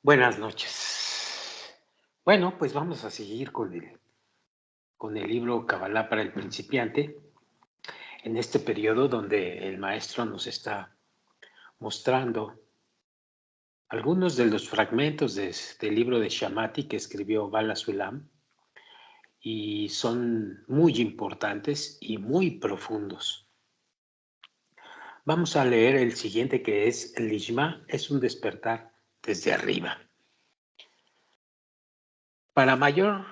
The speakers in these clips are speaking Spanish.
Buenas noches. Bueno, pues vamos a seguir con el libro Kabbalah para el principiante, en este periodo donde el maestro nos está mostrando algunos de los fragmentos del libro de Shamati que escribió Bala Sulam, y son muy importantes y muy profundos. Vamos a leer el siguiente, que es el Lishma, es un despertar desde arriba. Para mayor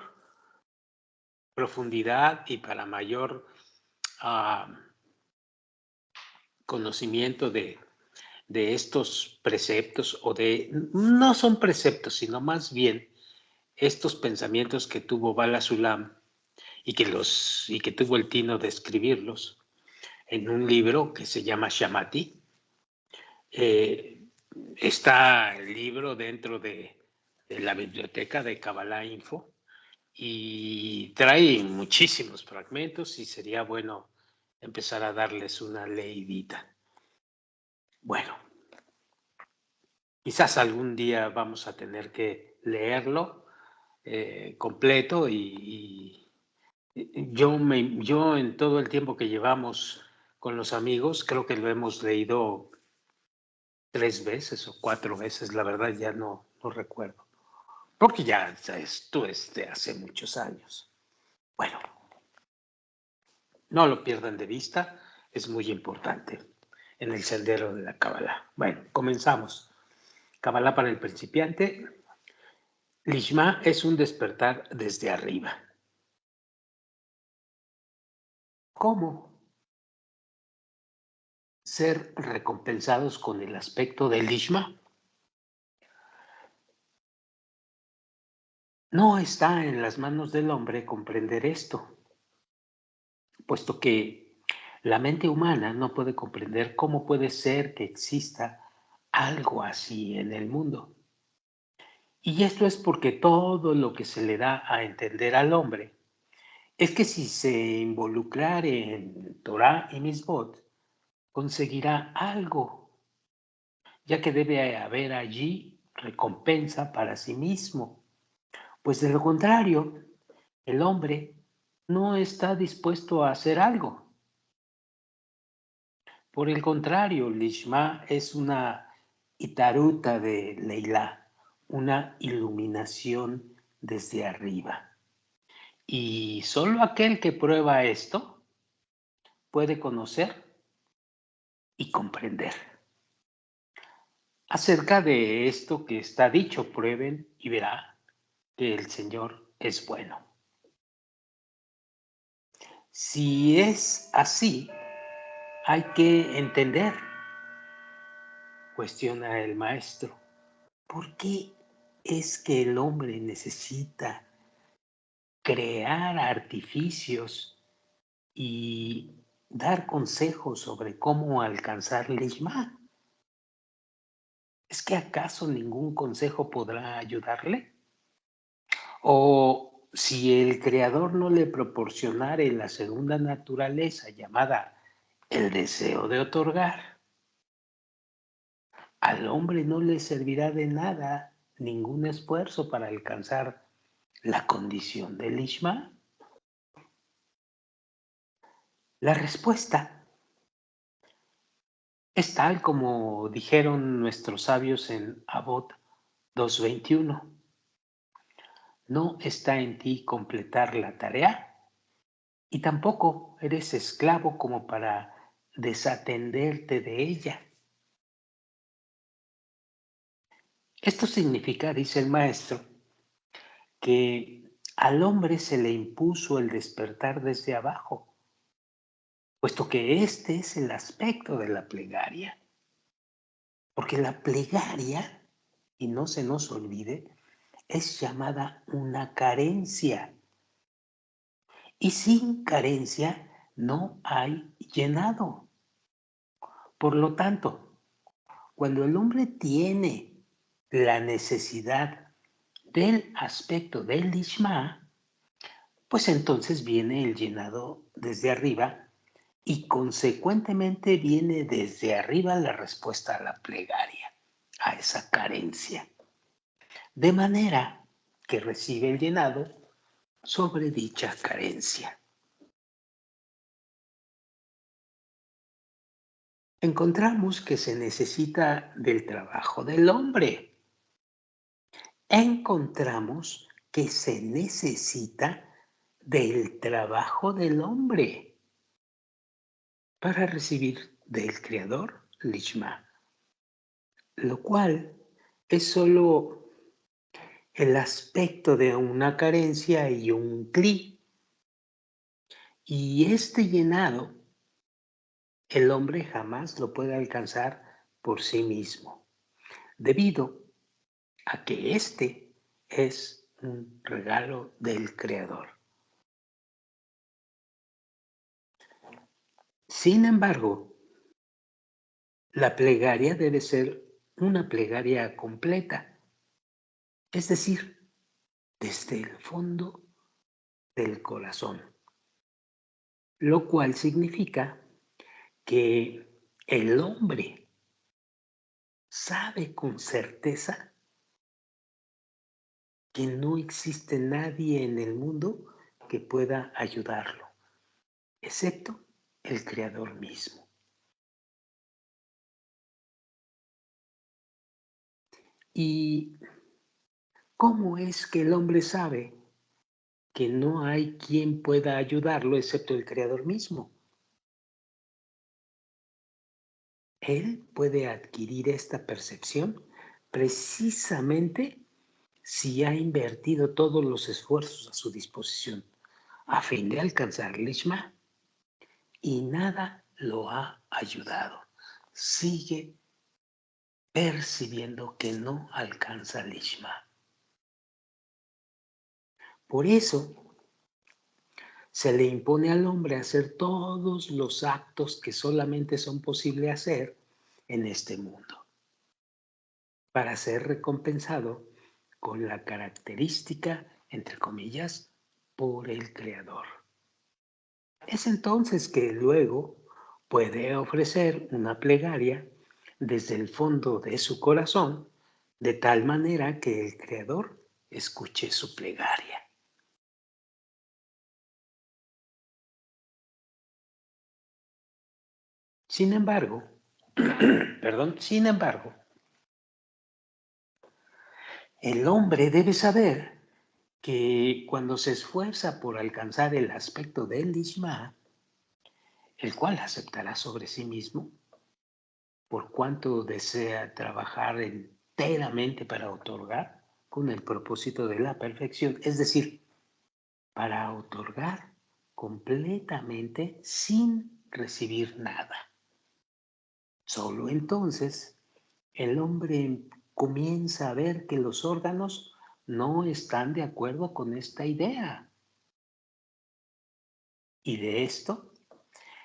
profundidad y para mayor ah, conocimiento de estos preceptos, no son preceptos, sino más bien estos pensamientos que tuvo Bala Sulam y que tuvo el tino de escribirlos en un libro que se llama Shamati. Está el libro dentro de la biblioteca de Kabbalah Info y trae muchísimos fragmentos y sería bueno empezar a darles una leidita. Bueno, quizás algún día vamos a tener que leerlo completo y yo en todo el tiempo que llevamos con los amigos, creo que lo hemos leído 3 veces o 4 veces, la verdad ya no recuerdo, porque ya esto es de hace muchos años. Bueno, no lo pierdan de vista, es muy importante en el sendero de la Kabbalah. Bueno, comenzamos. Kabbalah para el principiante. Lishma es un despertar desde arriba. ¿Cómo ser recompensados con el aspecto del Lishma? No está en las manos del hombre comprender esto, puesto que la mente humana no puede comprender cómo puede ser que exista algo así en el mundo. Y esto es porque todo lo que se le da a entender al hombre es que si se involucrare en Torah y Misbot, conseguirá algo, ya que debe haber allí recompensa para sí mismo. Pues de lo contrario, el hombre no está dispuesto a hacer algo. Por el contrario, Lishma es una itaruta de Leilá, una iluminación desde arriba. Y solo aquel que prueba esto puede conocer y comprender. Acerca de esto que está dicho, prueben y verá que el Señor es bueno. Si es así, hay que entender, cuestiona el maestro, ¿por qué es que el hombre necesita crear artificios y dar consejos sobre cómo alcanzar Lishma? ¿Es que acaso ningún consejo podrá ayudarle? O si el Creador no le proporcionare la segunda naturaleza llamada el deseo de otorgar, al hombre no le servirá de nada ningún esfuerzo para alcanzar la condición del Lishma. La respuesta es tal como dijeron nuestros sabios en Abot 2:21. No está en ti completar la tarea y tampoco eres esclavo como para desatenderte de ella. Esto significa, dice el maestro, que al hombre se le impuso el despertar desde abajo, puesto que este es el aspecto de la plegaria. Porque la plegaria, y no se nos olvide, es llamada una carencia. Y sin carencia no hay llenado. Por lo tanto, cuando el hombre tiene la necesidad del aspecto del Lishma, pues entonces viene el llenado desde arriba y consecuentemente viene desde arriba la respuesta a la plegaria, a esa carencia. de manera que recibe el llenado sobre dicha carencia. Encontramos que se necesita del trabajo del hombre. Encontramos que se necesita del trabajo del hombre para recibir del Creador Lishma, lo cual es solo el aspecto de una carencia y un cli. Y este llenado, el hombre jamás lo puede alcanzar por sí mismo, debido a que este es un regalo del Creador. Sin embargo, la plegaria debe ser una plegaria completa, es decir, desde el fondo del corazón, lo cual significa que el hombre sabe con certeza que no existe nadie en el mundo que pueda ayudarlo, excepto el Creador mismo. ¿Y cómo es que el hombre sabe que no hay quien pueda ayudarlo excepto el Creador mismo? Él puede adquirir esta percepción precisamente si ha invertido todos los esfuerzos a su disposición a fin de alcanzar el Lishma y nada lo ha ayudado. Sigue percibiendo que no alcanza el Lishma. Por eso se le impone al hombre hacer todos los actos que solamente son posibles hacer en este mundo, para ser recompensado con la característica, entre comillas, por el Creador. Es entonces que luego puede ofrecer una plegaria desde el fondo de su corazón, de tal manera que el Creador escuche su plegaria. Sin embargo, sin embargo, el hombre debe saber que cuando se esfuerza por alcanzar el aspecto del Lishma, el cual aceptará sobre sí mismo, por cuanto desea trabajar enteramente para otorgar con el propósito de la perfección, es decir, para otorgar completamente sin recibir nada. Solo entonces el hombre comienza a ver que los órganos no están de acuerdo con esta idea. Y de esto,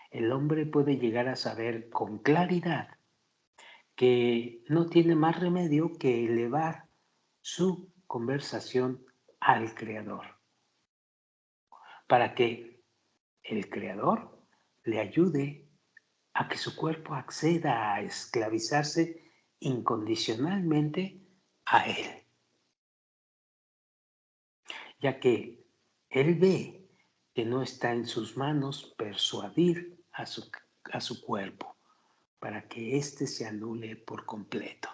el hombre puede llegar a saber con claridad que no tiene más remedio que elevar su conversación al Creador, para que el Creador le ayude a que su cuerpo acceda a esclavizarse incondicionalmente a Él, ya que Él ve que no está en sus manos persuadir a su cuerpo para que éste se anule por completo.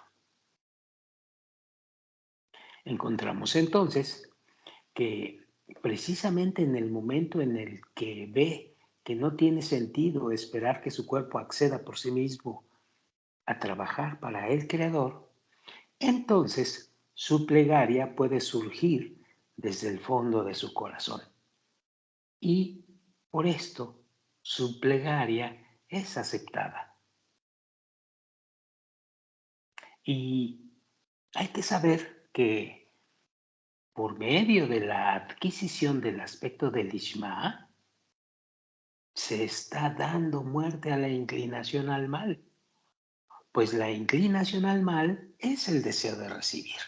Encontramos entonces que precisamente en el momento en el que ve que no tiene sentido esperar que su cuerpo acceda por sí mismo a trabajar para el Creador, entonces su plegaria puede surgir desde el fondo de su corazón. Y por esto su plegaria es aceptada. Y hay que saber que por medio de la adquisición del aspecto del Ishma, se está dando muerte a la inclinación al mal, pues la inclinación al mal es el deseo de recibir.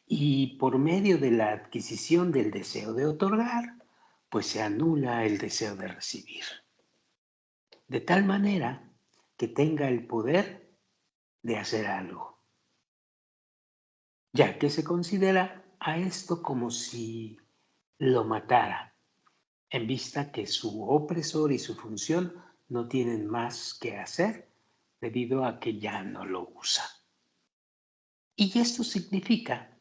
Y por medio de la adquisición del deseo de otorgar, pues se anula el deseo de recibir. De tal manera que tenga el poder de hacer algo. ya que se considera a esto como si lo matara, en vista que su opresor y su función no tienen más que hacer debido a que ya no lo usa. Y esto significa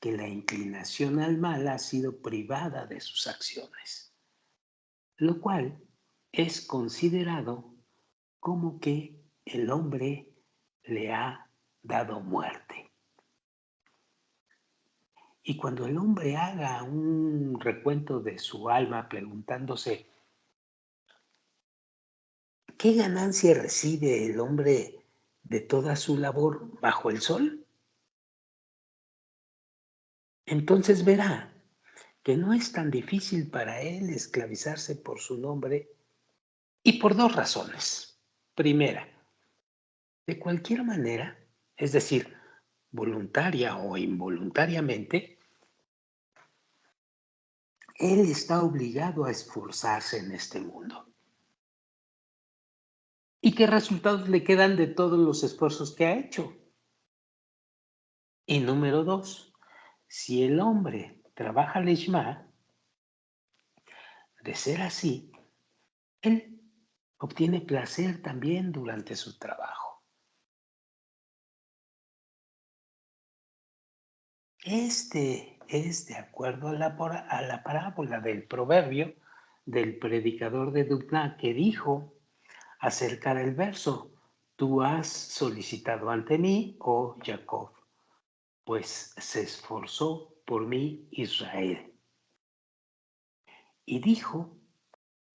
que la inclinación al mal ha sido privada de sus acciones, lo cual es considerado como que el hombre le ha dado muerte. Y cuando el hombre haga un recuento de su alma preguntándose, ¿qué ganancia recibe el hombre de toda su labor bajo el sol? Entonces verá que no es tan difícil para él esclavizarse por su nombre y por dos razones. Primera, de cualquier manera, es decir, voluntaria o involuntariamente, él está obligado a esforzarse en este mundo. ¿Y qué resultados le quedan de todos los esfuerzos que ha hecho? Y número dos, si el hombre trabaja lishma, de ser así, él obtiene placer también durante su trabajo. Este es de acuerdo a la parábola del proverbio del predicador de Dubná que dijo acerca del verso, tú has solicitado ante mí, oh Jacob, pues se esforzó por mí Israel. Y dijo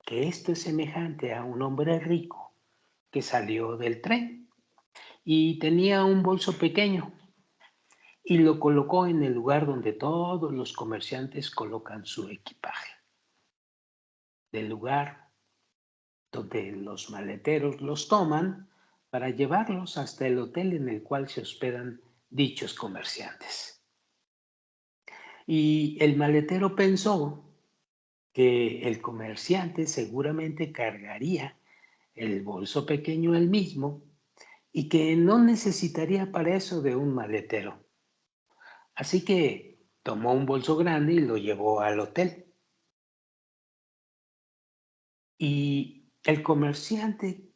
que esto es semejante a un hombre rico que salió del tren y tenía un bolso pequeño y lo colocó en el lugar donde todos los comerciantes colocan su equipaje, del lugar donde los maleteros los toman para llevarlos hasta el hotel en el cual se hospedan dichos comerciantes. Y el maletero pensó que el comerciante seguramente cargaría el bolso pequeño él mismo y que no necesitaría para eso de un maletero. Así que tomó un bolso grande y lo llevó al hotel. Y el comerciante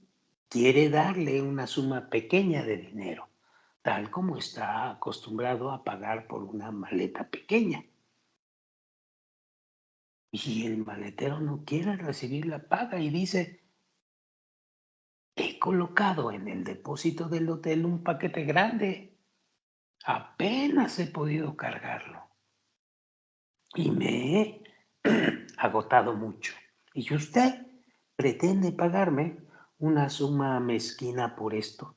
quiere darle una suma pequeña de dinero, tal como está acostumbrado a pagar por una maleta pequeña. Y el maletero no quiere recibir la paga y dice, he colocado en el depósito del hotel un paquete grande, apenas he podido cargarlo y me he agotado mucho. Y usted pretende pagarme una suma mezquina por esto.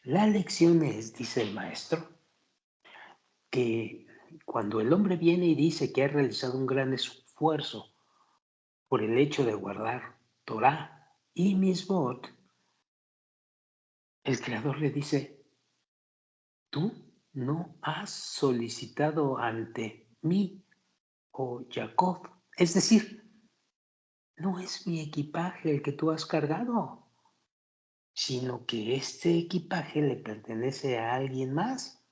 La lección es, dice el maestro, que cuando el hombre viene y dice que ha realizado un gran esfuerzo por el hecho de guardar Torah y Misbot, el Creador le dice, tú no has solicitado ante mí, oh Jacob. Es decir, no es mi equipaje el que tú has cargado, sino que este equipaje le pertenece a alguien más.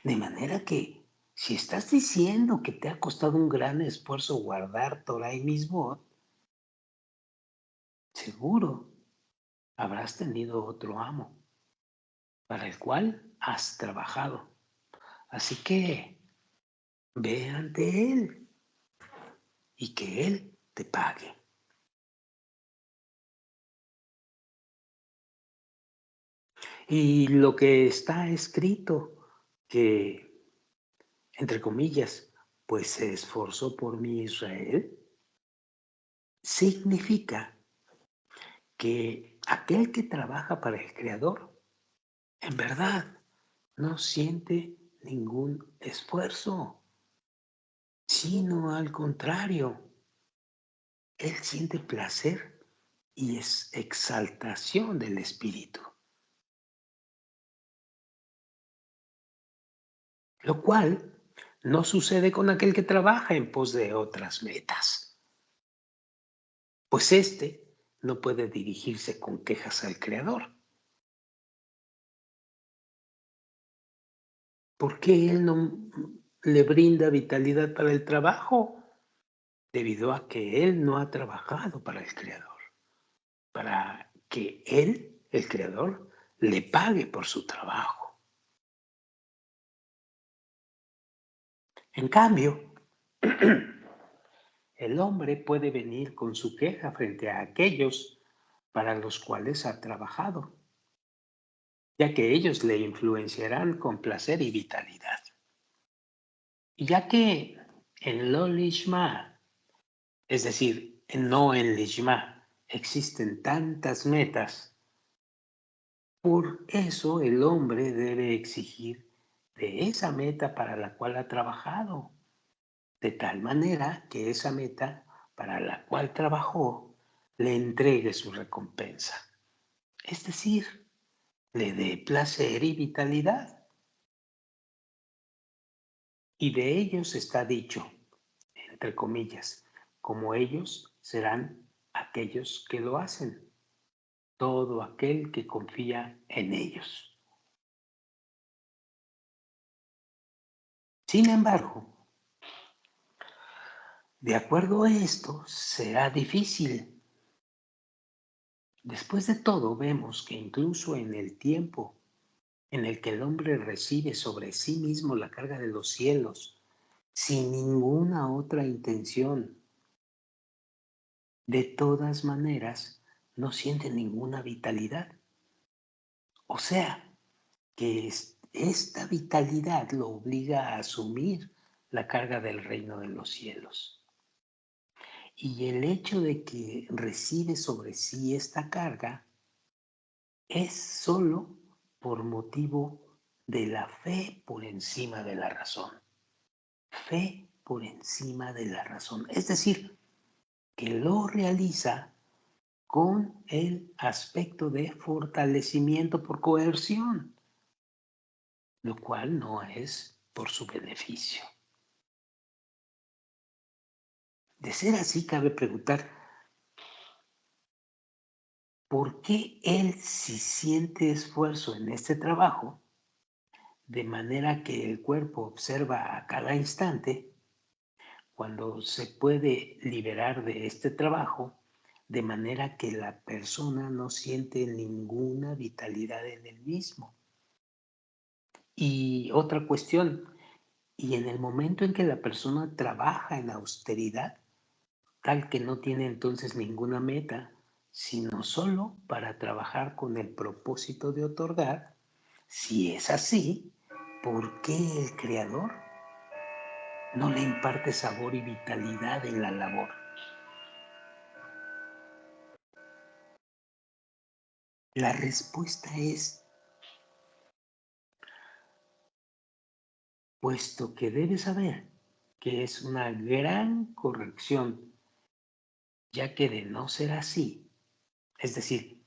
De manera que si estás diciendo que te ha costado un gran esfuerzo guardar Torah y Misbot, seguro habrás tenido otro amo para el cual has trabajado. Así que ve ante él y que él te pague. Y lo que está escrito, que, entre comillas, pues se esforzó por mí Israel, significa que aquel que trabaja para el Creador, en verdad, no siente ningún esfuerzo, sino al contrario, él siente placer y es exaltación del espíritu, lo cual no sucede con aquel que trabaja en pos de otras metas, pues éste no puede dirigirse con quejas al Creador, ¿Por qué él no le brinda vitalidad para el trabajo? Debido a que él no ha trabajado para el Creador, para que él, el Creador, le pague por su trabajo. En cambio, el hombre puede venir con su queja frente a aquellos para los cuales ha trabajado, ya que ellos le influenciarán con placer y vitalidad. Y ya que en lo lishma, es decir, no en lishma, existen tantas metas, por eso el hombre debe exigir de esa meta para la cual ha trabajado, de tal manera que esa meta para la cual trabajó le entregue su recompensa, es decir, le dé placer y vitalidad. Y de ellos está dicho, entre comillas, como ellos serán aquellos que lo hacen, todo aquel que confía en ellos. Sin embargo, de acuerdo a esto, será difícil. Después de todo, vemos que incluso en el tiempo en el que el hombre recibe sobre sí mismo la carga de los cielos, sin ninguna otra intención, de todas maneras, no siente ninguna vitalidad. O sea, que esta vitalidad lo obliga a asumir la carga del reino de los cielos. Y el hecho de que recibe sobre sí esta carga es solo por motivo de la fe por encima de la razón. Fe por encima de la razón. Es decir, que lo realiza con el aspecto de fortalecimiento por coerción, lo cual no es por su beneficio. De ser así, cabe preguntar, ¿por qué él si siente esfuerzo en este trabajo, de manera que el cuerpo observa a cada instante, cuando se puede liberar de este trabajo, de manera que la persona no siente ninguna vitalidad en el mismo? Y otra cuestión, y en el momento en que la persona trabaja en austeridad, tal que no tiene entonces ninguna meta, sino solo para trabajar con el propósito de otorgar, si es así, ¿por qué el Creador no le imparte sabor y vitalidad en la labor? La respuesta es, puesto que debe saber que es una gran corrección, ya que de no ser así, es decir,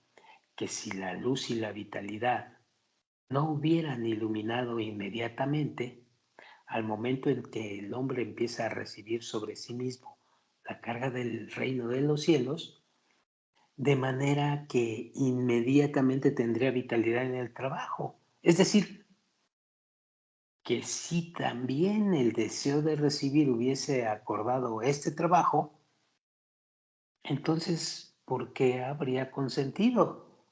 que si la luz y la vitalidad no hubieran iluminado inmediatamente, al momento en que el hombre empieza a recibir sobre sí mismo la carga del reino de los cielos, de manera que inmediatamente tendría vitalidad en el trabajo. Es decir, que si también el deseo de recibir hubiese acordado este trabajo, entonces, ¿por qué habría consentido?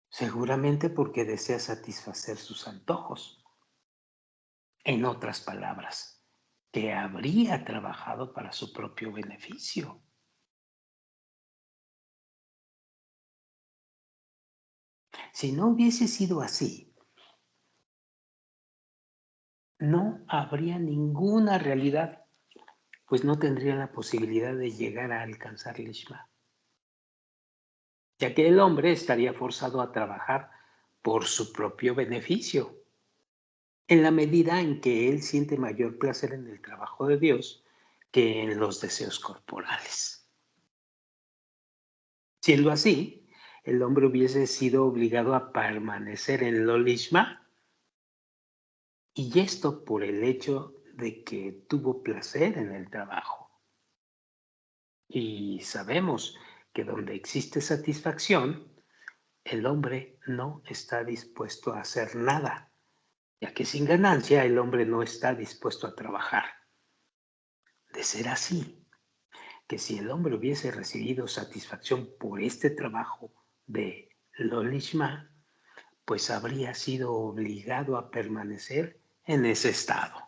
Seguramente porque desea satisfacer sus antojos. En otras palabras, que habría trabajado para su propio beneficio. Si no hubiese sido así, no habría ninguna realidad, pues no tendría la posibilidad de llegar a alcanzar Lishma, ya que el hombre estaría forzado a trabajar por su propio beneficio, en la medida en que él siente mayor placer en el trabajo de Dios que en los deseos corporales. Siendo así, el hombre hubiese sido obligado a permanecer en lo Lishma, y esto por el hecho de que tuvo placer en el trabajo. Y sabemos que donde existe satisfacción, el hombre no está dispuesto a hacer nada, ya que sin ganancia el hombre no está dispuesto a trabajar. De ser así, que si el hombre hubiese recibido satisfacción por este trabajo de lo lishma, pues habría sido obligado a permanecer en ese estado.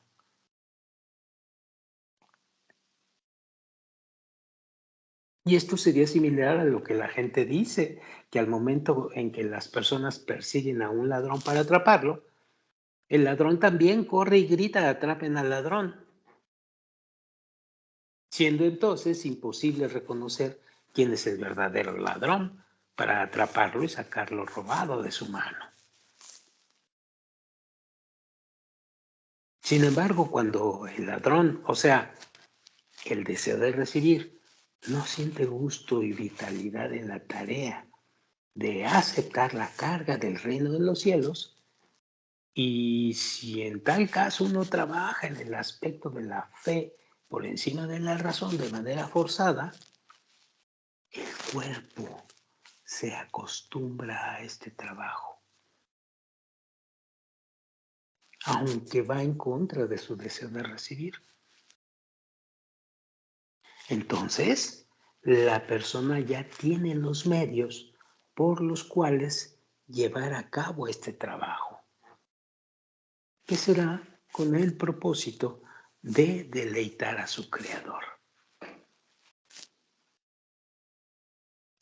Y esto sería similar a lo que la gente dice, que al momento en que las personas persiguen a un ladrón para atraparlo, el ladrón también corre y grita: atrapen al ladrón, siendo entonces imposible reconocer quién es el verdadero ladrón para atraparlo y sacarlo robado de su mano. Sin embargo, cuando el ladrón, o sea, el deseo de recibir, no siente gusto y vitalidad en la tarea de aceptar la carga del reino de los cielos, y si en tal caso uno trabaja en el aspecto de la fe por encima de la razón de manera forzada, el cuerpo se acostumbra a este trabajo, aunque va en contra de su deseo de recibir. Entonces, la persona ya tiene los medios por los cuales llevar a cabo este trabajo, que será con el propósito de deleitar a su creador.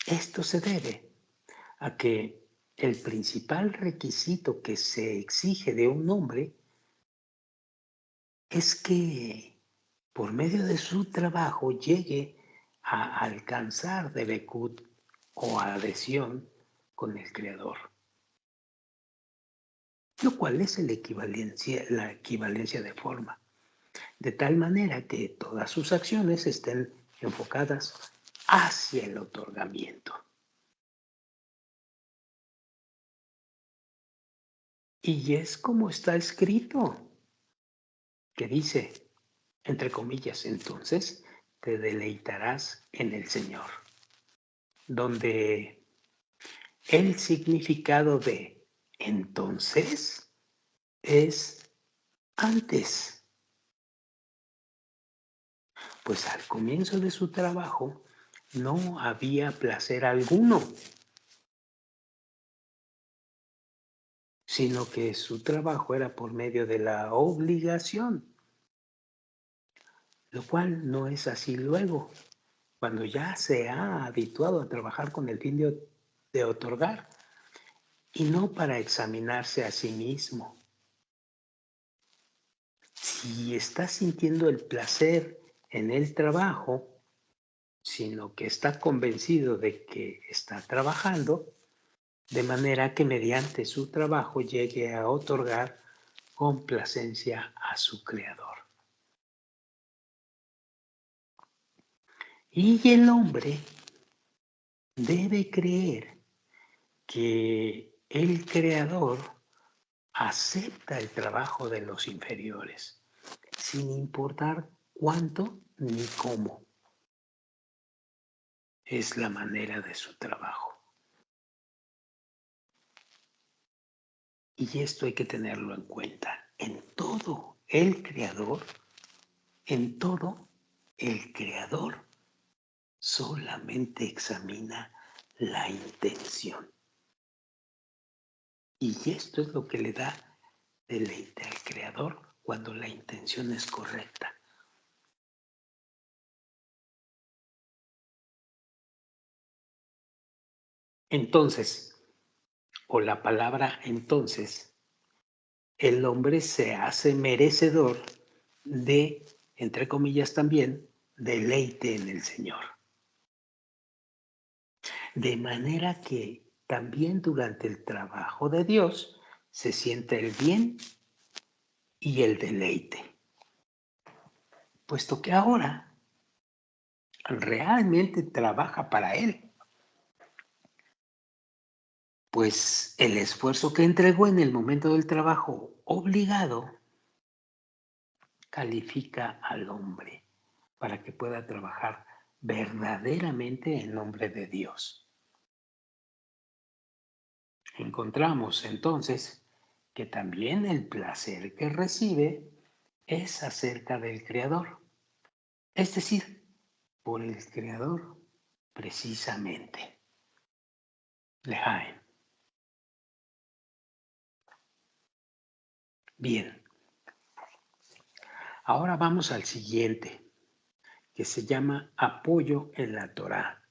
Esto se debe a que el principal requisito que se exige de un hombre es que por medio de su trabajo llegue a alcanzar Debekut o adhesión con el Creador, lo cual es la equivalencia de forma, de tal manera que todas sus acciones estén enfocadas hacia el otorgamiento. Y es como está escrito, que dice, entre comillas, entonces te deleitarás en el Señor, donde el significado de entonces es antes, pues al comienzo de su trabajo no había placer alguno, sino que su trabajo era por medio de la obligación, lo cual no es así luego, cuando ya se ha habituado a trabajar con el fin de otorgar y no para examinarse a sí mismo. Si está sintiendo el placer en el trabajo, sino que está convencido de que está trabajando, de manera que mediante su trabajo llegue a otorgar complacencia a su creador. Y el hombre debe creer que el creador acepta el trabajo de los inferiores, sin importar cuánto ni cómo es la manera de su trabajo. Y esto hay que tenerlo en cuenta. En todo, el creador solamente examina la intención. Y esto es lo que le da deleite al creador cuando la intención es correcta. Entonces, o la palabra entonces, el hombre se hace merecedor de, entre comillas también, deleite en el Señor. De manera que también durante el trabajo de Dios se siente el bien y el deleite, puesto que ahora realmente trabaja para Él, pues el esfuerzo que entregó en el momento del trabajo obligado califica al hombre para que pueda trabajar verdaderamente en nombre de Dios. Encontramos entonces que también el placer que recibe es acerca del Creador, es decir, por el Creador precisamente. Lejaim. Bien, ahora vamos al siguiente, que se llama apoyo en la Torá.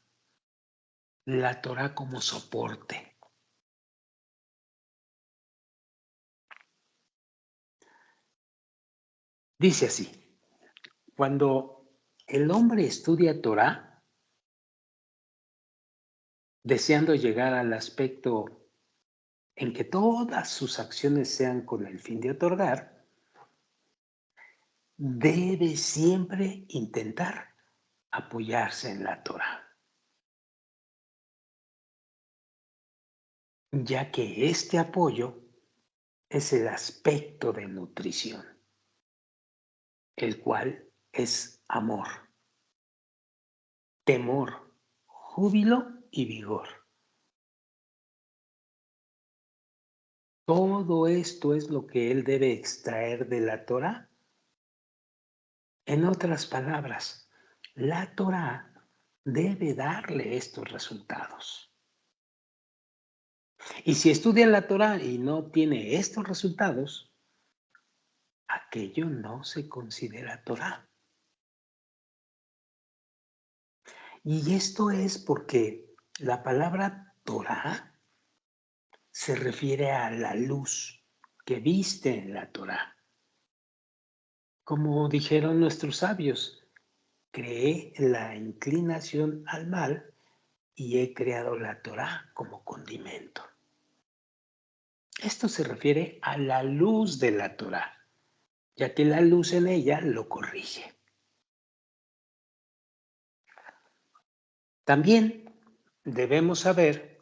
La Torá como soporte. Dice así, cuando el hombre estudia Torá, deseando llegar al aspecto en que todas sus acciones sean con el fin de otorgar, debe siempre intentar apoyarse en la Torá, ya que este apoyo es el aspecto de nutrición, el cual es amor, temor, júbilo y vigor. Todo esto es lo que él debe extraer de la Torá. En otras palabras, la Torá debe darle estos resultados. Y si estudia la Torá y no tiene estos resultados, aquello no se considera Torá. Y esto es porque la palabra Torá se refiere a la luz que viste en la Torá. Como dijeron nuestros sabios, creé la inclinación al mal y he creado la Torá como condimento. Esto se refiere a la luz de la Torá, ya que la luz en ella lo corrige. También debemos saber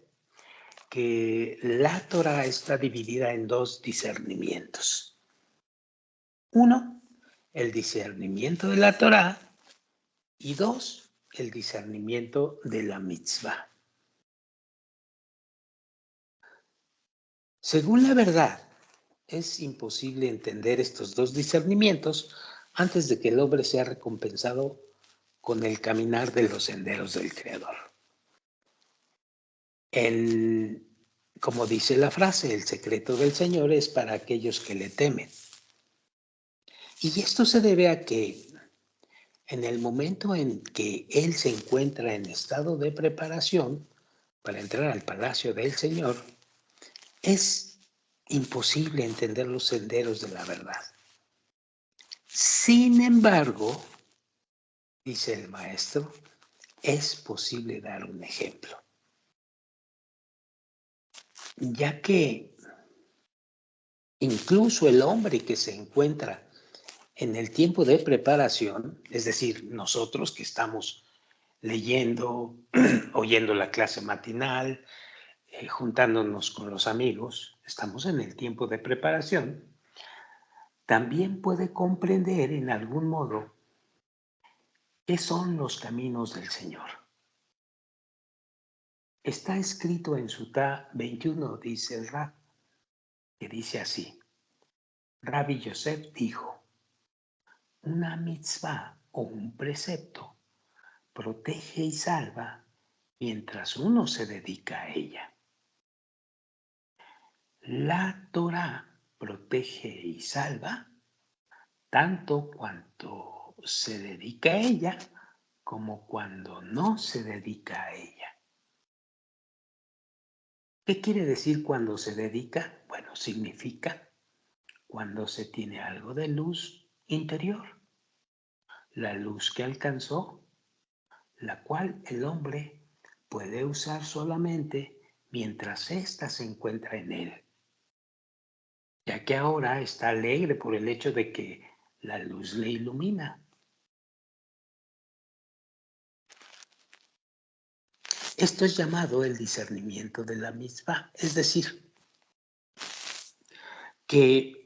que la Torá está dividida en dos discernimientos. Uno, el discernimiento de la Torá y dos, el discernimiento de la mitzvah. Según la verdad, es imposible entender estos dos discernimientos antes de que el hombre sea recompensado con el caminar de los senderos del Creador. Como dice la frase, el secreto del Señor es para aquellos que le temen. Y esto se debe a que en el momento en que Él se encuentra en estado de preparación para entrar al palacio del Señor, es imposible entender los senderos de la verdad. Sin embargo, dice el maestro, es posible dar un ejemplo, ya que incluso el hombre que se encuentra en el tiempo de preparación, es decir, nosotros que estamos leyendo, oyendo la clase matinal, juntándonos con los amigos, estamos en el tiempo de preparación, también puede comprender en algún modo qué son los caminos del Señor. Está escrito en Sutá 21, dice el Rab, que dice así, Rabbi Yosef dijo, una mitzvah o un precepto protege y salva mientras uno se dedica a ella. La Torá protege y salva tanto cuanto se dedica a ella como cuando no se dedica a ella. ¿Qué quiere decir cuando se dedica? Bueno, significa cuando se tiene algo de luz interior, la luz que alcanzó, la cual el hombre puede usar solamente mientras ésta se encuentra en él, ya que ahora está alegre por el hecho de que la luz le ilumina. Esto es llamado el discernimiento de la mitzvah, es decir, que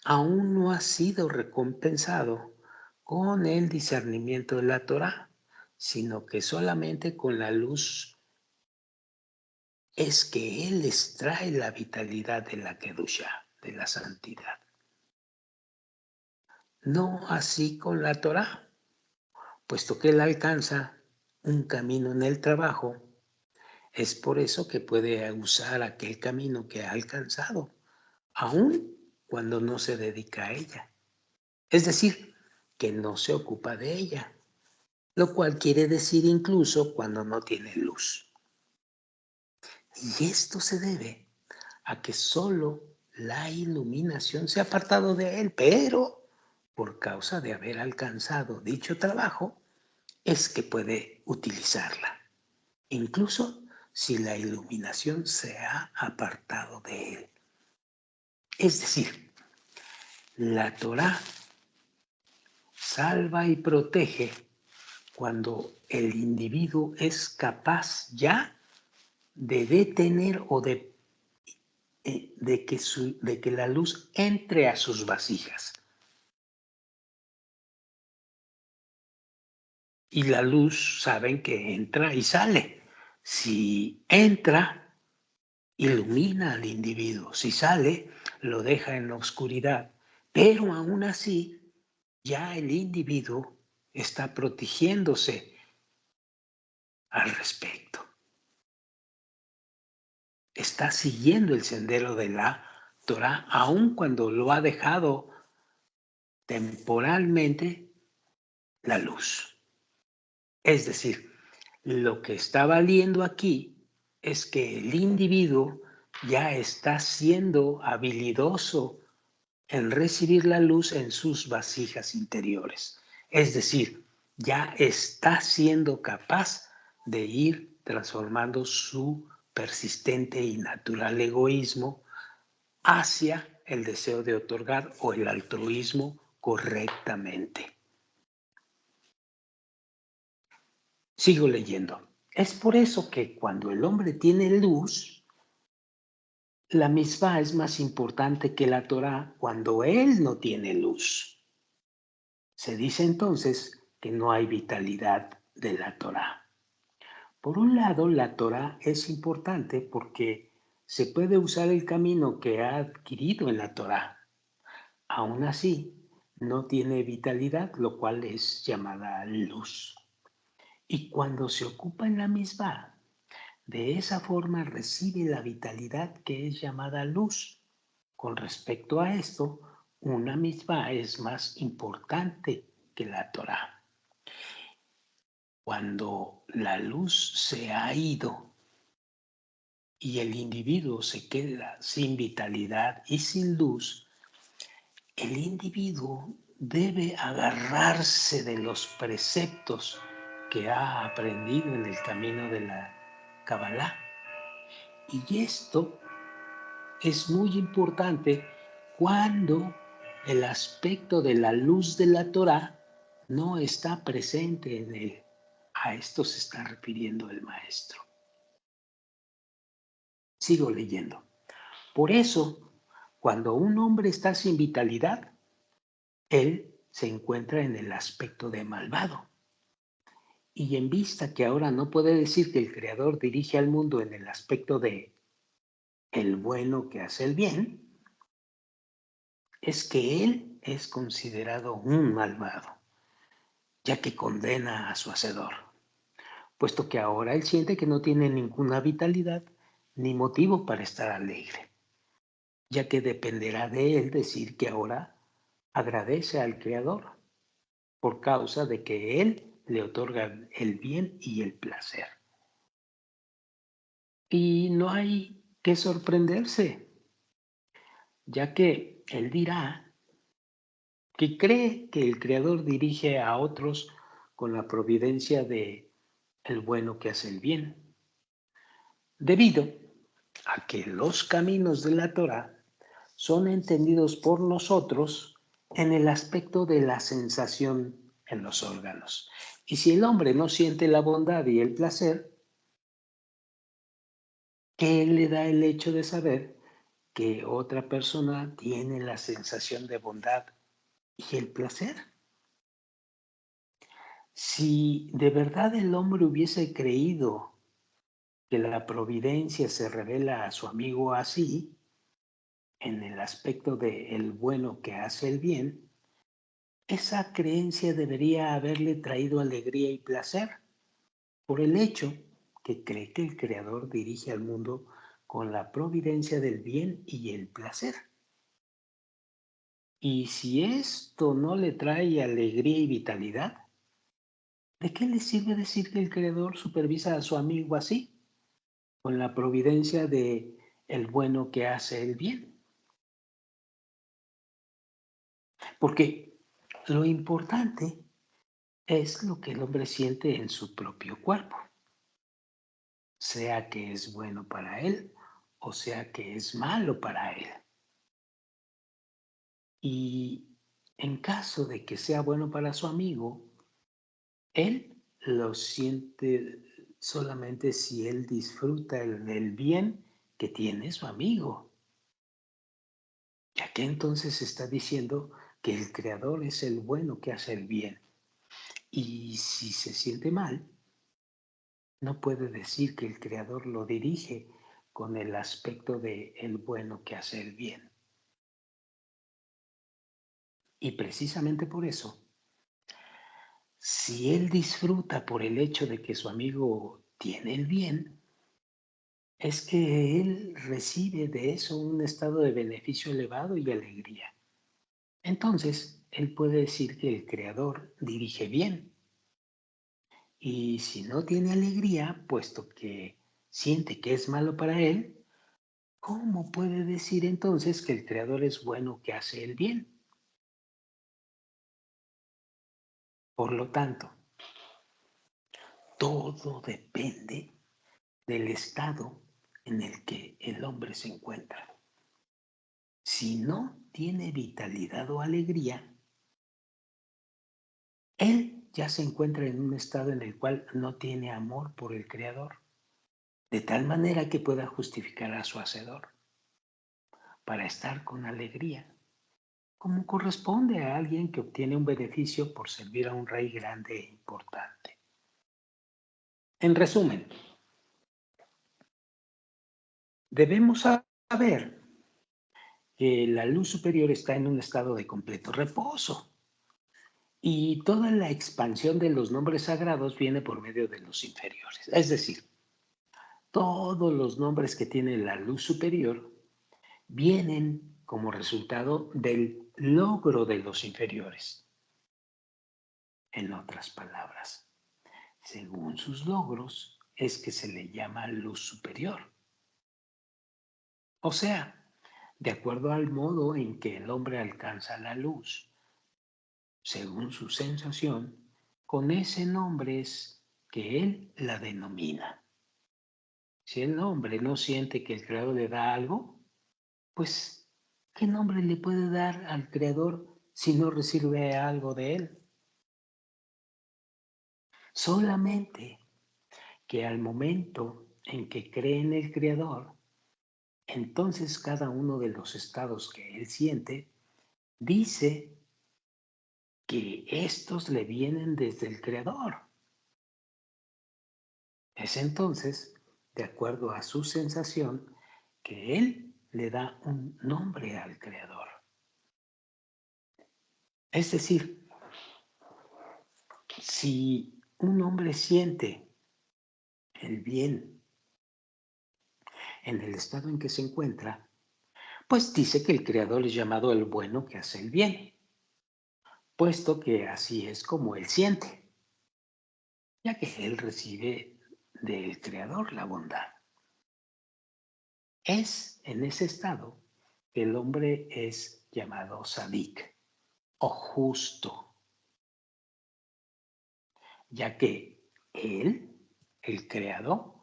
aún no ha sido recompensado con el discernimiento de la Torá, sino que solamente con la luz es que Él extrae la vitalidad de la Kedusha, de la santidad. No así con la Torah, puesto que Él alcanza un camino en el trabajo. Es por eso que puede usar aquel camino que ha alcanzado, aun cuando no se dedica a ella. Es decir, que no se ocupa de ella, lo cual quiere decir incluso cuando no tiene luz. Y esto se debe a que solo la iluminación se ha apartado de él, pero por causa de haber alcanzado dicho trabajo, es que puede utilizarla, incluso si la iluminación se ha apartado de él. Es decir, la Torah salva y protege cuando el individuo es capaz ya de detener o de que la luz entre a sus vasijas. Y la luz saben que entra y sale. Si entra, ilumina al individuo. Si sale, lo deja en la oscuridad. Pero aún así, ya el individuo está protegiéndose al respecto. Está siguiendo el sendero de la Torah, aun cuando lo ha dejado temporalmente la luz. Es decir, lo que está valiendo aquí es que el individuo ya está siendo habilidoso en recibir la luz en sus vasijas interiores. Es decir, ya está siendo capaz de ir transformando su persistente y natural egoísmo hacia el deseo de otorgar o el altruismo correctamente. Sigo leyendo. Es por eso que cuando el hombre tiene luz, la misma es más importante que la Torá cuando él no tiene luz. Se dice entonces que no hay vitalidad de la Torá. Por un lado, la Torá es importante porque se puede usar el camino que ha adquirido en la Torá. Aún así, no tiene vitalidad, lo cual es llamada luz. Y cuando se ocupa en la misma, de esa forma recibe la vitalidad que es llamada luz. Con respecto a esto, una misma es más importante que la Torá. Cuando la luz se ha ido y el individuo se queda sin vitalidad y sin luz, el individuo debe agarrarse de los preceptos que ha aprendido en el camino de la Kabbalah. Y esto es muy importante cuando el aspecto de la luz de la Torá no está presente en él. A esto se está refiriendo el maestro. Sigo leyendo. Por eso, cuando un hombre está sin vitalidad, él se encuentra en el aspecto de malvado. Y en vista que ahora no puede decir que el Creador dirige al mundo en el aspecto de el bueno que hace el bien, es que él es considerado un malvado, ya que condena a su hacedor, puesto que ahora él siente que no tiene ninguna vitalidad ni motivo para estar alegre, ya que dependerá de él decir que ahora agradece al Creador por causa de que él le otorga el bien y el placer. Y no hay que sorprenderse, ya que él dirá que cree que el Creador dirige a otros con la providencia de el bueno que hace el bien, debido a que los caminos de la Torah son entendidos por nosotros en el aspecto de la sensación en los órganos. Y si el hombre no siente la bondad y el placer, ¿qué le da el hecho de saber que otra persona tiene la sensación de bondad y el placer? Si de verdad el hombre hubiese creído que la providencia se revela a su amigo así, en el aspecto de el bueno que hace el bien, esa creencia debería haberle traído alegría y placer por el hecho que cree que el Creador dirige al mundo con la providencia del bien y el placer. Y si esto no le trae alegría y vitalidad, ¿de qué le sirve decir que el Creador supervisa a su amigo así, con la providencia de el bueno que hace el bien? Porque lo importante es lo que el hombre siente en su propio cuerpo, sea que es bueno para él o sea que es malo para él. Y en caso de que sea bueno para su amigo, él lo siente solamente si él disfruta del bien que tiene su amigo, ya que entonces está diciendo que el Creador es el bueno que hace el bien. Y si se siente mal, no puede decir que el Creador lo dirige con el aspecto de el bueno que hace el bien. Y precisamente por eso, si él disfruta por el hecho de que su amigo tiene el bien, es que él recibe de eso un estado de beneficio elevado y alegría. Entonces, él puede decir que el Creador dirige bien. Y si no tiene alegría, puesto que siente que es malo para él, ¿cómo puede decir entonces que el Creador es bueno que hace el bien? Por lo tanto, todo depende del estado en el que el hombre se encuentra. Si no tiene vitalidad o alegría, él ya se encuentra en un estado en el cual no tiene amor por el Creador, de tal manera que pueda justificar a su Hacedor para estar con alegría, como corresponde a alguien que obtiene un beneficio por servir a un rey grande e importante. En resumen, debemos saber que la luz superior está en un estado de completo reposo y toda la expansión de los nombres sagrados viene por medio de los inferiores. Es decir, todos los nombres que tiene la luz superior vienen como resultado del logro de los inferiores. En otras palabras, según sus logros es que se le llama luz superior. O sea, de acuerdo al modo en que el hombre alcanza la luz, según su sensación, con ese nombre es que él la denomina. Si el hombre no siente que el Creador le da algo, pues, ¿qué nombre le puede dar al Creador si no recibe algo de él? Solamente que al momento en que cree en el Creador, entonces cada uno de los estados que él siente dice que estos le vienen desde el Creador. Es entonces, de acuerdo a su sensación, que él le da un nombre al Creador. Es decir, si un hombre siente el bien en el estado en que se encuentra, pues dice que el Creador es llamado el bueno que hace el bien, puesto que así es como él siente, ya que él recibe del Creador la bondad. Es en ese estado que el hombre es llamado sadik o justo, ya que él, el Creador,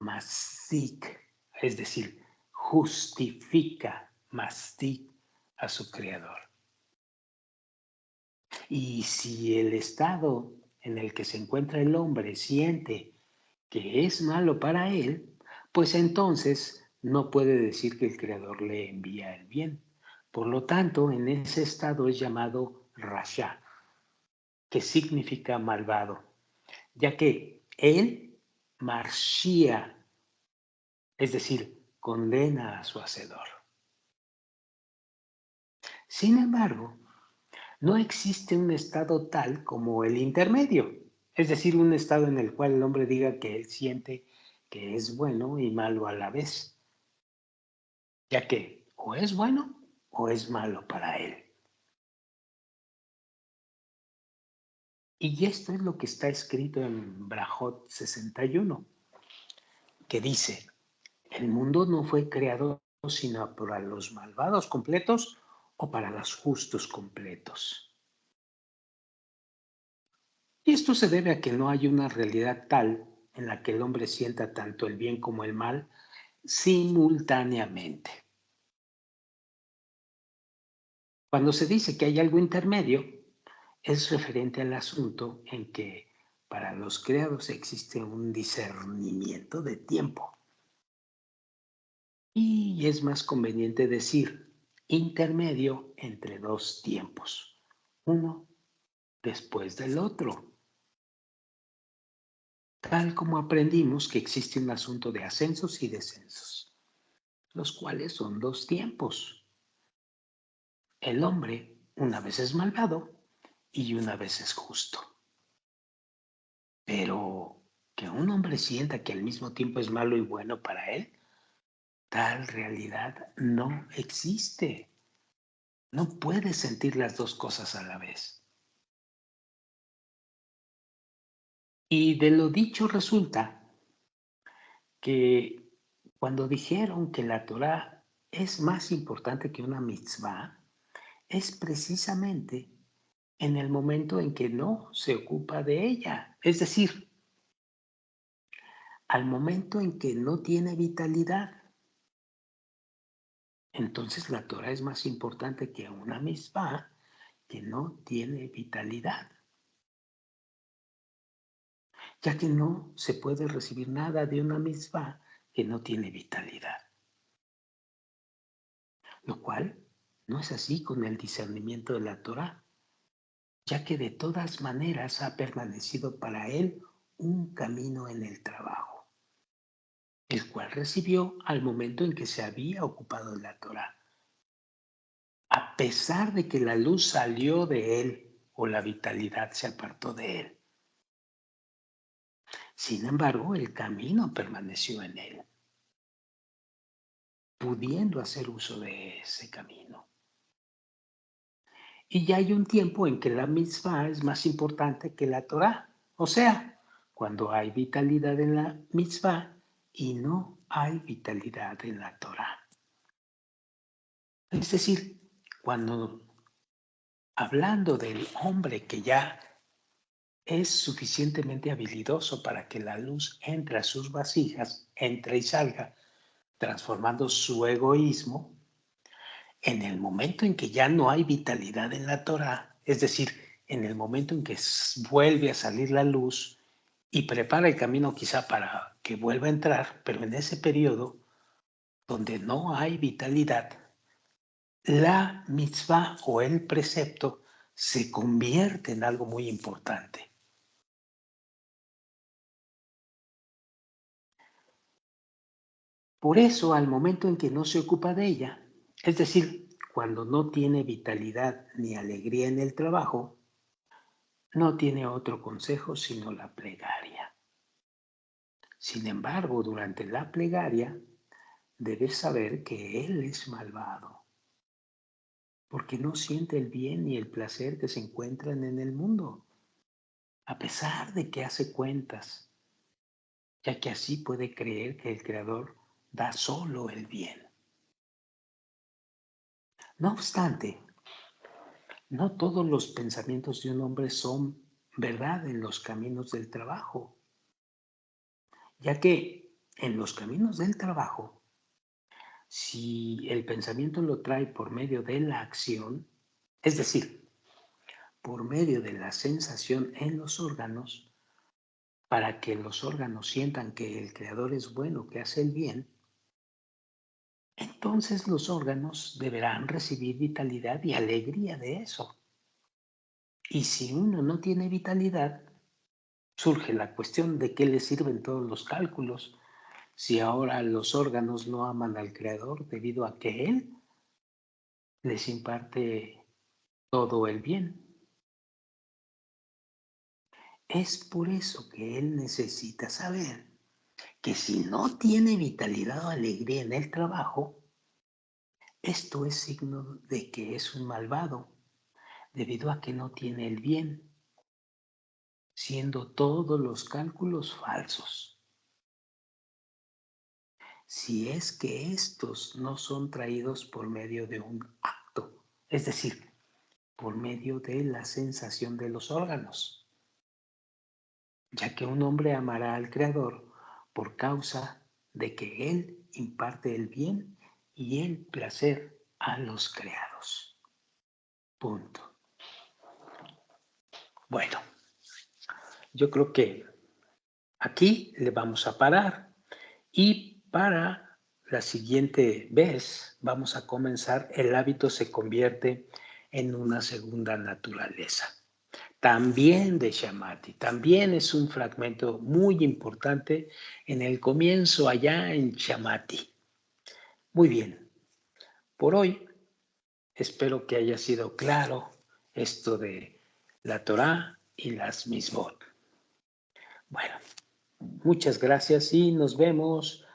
masik, es decir, justifica, mastik a su Creador. Y si el estado en el que se encuentra el hombre siente que es malo para él, pues entonces no puede decir que el Creador le envía el bien. Por lo tanto, en ese estado es llamado Rasha, que significa malvado, ya que él marchía es decir, condena a su hacedor. Sin embargo, no existe un estado tal como el intermedio, es decir, un estado en el cual el hombre diga que él siente que es bueno y malo a la vez, ya que o es bueno o es malo para él. Y esto es lo que está escrito en Brajot 61, que dice, el mundo no fue creado sino para los malvados completos o para los justos completos. Y esto se debe a que no hay una realidad tal en la que el hombre sienta tanto el bien como el mal simultáneamente. Cuando se dice que hay algo intermedio, es referente al asunto en que para los creados existe un discernimiento de tiempo. Y es más conveniente decir intermedio entre dos tiempos, uno después del otro, tal como aprendimos que existe un asunto de ascensos y descensos, los cuales son dos tiempos. El hombre una vez es malvado y una vez es justo. Pero que un hombre sienta que al mismo tiempo es malo y bueno para él, tal realidad no existe. No puedes sentir las dos cosas a la vez. Y de lo dicho resulta que cuando dijeron que la Torá es más importante que una mitzvah, es precisamente en el momento en que no se ocupa de ella. Es decir, al momento en que no tiene vitalidad. Entonces la Torah es más importante que una mitzvah que no tiene vitalidad, ya que no se puede recibir nada de una mitzvah que no tiene vitalidad. Lo cual no es así con el discernimiento de la Torah, ya que de todas maneras ha permanecido para él un camino en el trabajo, el cual recibió al momento en que se había ocupado de la Torah, a pesar de que la luz salió de él o la vitalidad se apartó de él. Sin embargo, el camino permaneció en él, pudiendo hacer uso de ese camino. Y ya hay un tiempo en que la mitzvah es más importante que la Torah, o sea, cuando hay vitalidad en la mitzvah y no hay vitalidad en la Torah. Es decir, cuando hablando del hombre que ya es suficientemente habilidoso para que la luz entre a sus vasijas, entre y salga, transformando su egoísmo, en el momento en que ya no hay vitalidad en la Torah, es decir, en el momento en que vuelve a salir la luz y prepara el camino quizá para que vuelva a entrar, pero en ese periodo donde no hay vitalidad, la mitzvah o el precepto se convierte en algo muy importante. Por eso, al momento en que no se ocupa de ella, es decir, cuando no tiene vitalidad ni alegría en el trabajo, no tiene otro consejo sino la plegaria. Sin embargo, durante la plegaria, debes saber que él es malvado, porque no siente el bien ni el placer que se encuentran en el mundo, a pesar de que hace cuentas, ya que así puede creer que el Creador da solo el bien. No obstante, no todos los pensamientos de un hombre son verdad en los caminos del trabajo, ya que en los caminos del trabajo, si el pensamiento lo trae por medio de la acción, es decir, por medio de la sensación en los órganos, para que los órganos sientan que el Creador es bueno, que hace el bien, entonces los órganos deberán recibir vitalidad y alegría de eso. Y si uno no tiene vitalidad, surge la cuestión de qué le sirven todos los cálculos, si ahora los órganos no aman al Creador debido a que Él les imparte todo el bien? Es por eso que Él necesita saber que si no tiene vitalidad o alegría en el trabajo, esto es signo de que es un malvado, debido a que no tiene el bien, siendo todos los cálculos falsos. Si es que estos no son traídos por medio de un acto, es decir, por medio de la sensación de los órganos, ya que un hombre amará al Creador por causa de que Él imparte el bien y el placer a los creados. Punto. Bueno, yo creo que aquí le vamos a parar y para la siguiente vez vamos a comenzar el hábito se convierte en una segunda naturaleza. También de Shamati, también es un fragmento muy importante en el comienzo allá en Shamati. Muy bien, por hoy espero que haya sido claro esto de la Torá y las Misbot. Bueno, muchas gracias y nos vemos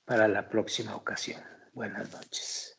para la próxima ocasión. Buenas noches.